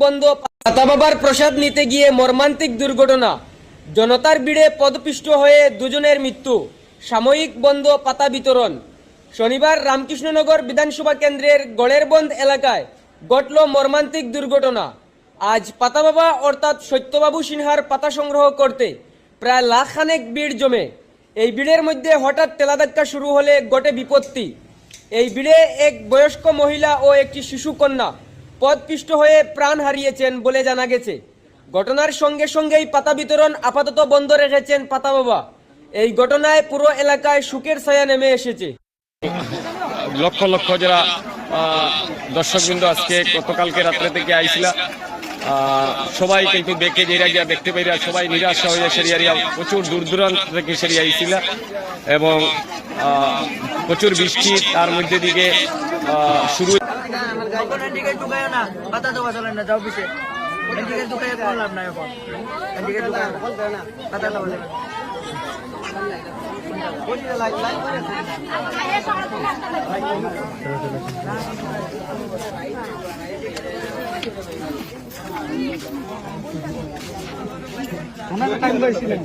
বন্ধ পাতা বাবার প্রসাদ নিতে গিয়ে মর্মান্তিক দুর্ঘটনা জনতার ভিড়ে পদপিষ্ট হয়ে দুজনের মৃত্যু সাময়িক বন্ধ পাতা বিতরণ শনিবার রামকৃষ্ণনগর বিধানসভা কেন্দ্রের গড়েরবন্দ এলাকায় ঘটল মর্মান্তিক দুর্ঘটনা। আজ পাতা বাবা অর্থাৎ সত্যবাবু সিনহার পাতা সংগ্রহ করতে প্রায় লাখখানেক ভিড় জমে। এই ভিড়ের মধ্যে হঠাৎ টেলাধাক্কা শুরু হলে ঘটে বিপত্তি। এই ভিড়ে এক বয়স্ক মহিলা ও একটি শিশু কন্যা পদপিষ্ট হয়ে প্রাণ হারিয়েছেন বলে জানা গেছে। ঘটনার সঙ্গে সঙ্গেই পাতা বিতরণ আপাতত বন্ধ রেখেছেন পাতা বাবা। এই ঘটনায় পুরো এলাকায় শোকের ছায়া নেমে এসেছে। লক্ষ লক্ষ যারা দর্শকবৃন্দ আজকে গতকালকে রাত্রে থেকে আইছিল সবাই কিন্তু বেঁকে যেরা গিয়া দেখতে পাইরা সবাই নিরাশা হয়ে সেরিয়া প্রচুর দূর দূরান্ত থেকে সেরিয়া আইছিল এবং প্রচুর বৃষ্টি তার মধ্যে দিকে শুরু টাইম পাইছিলেন।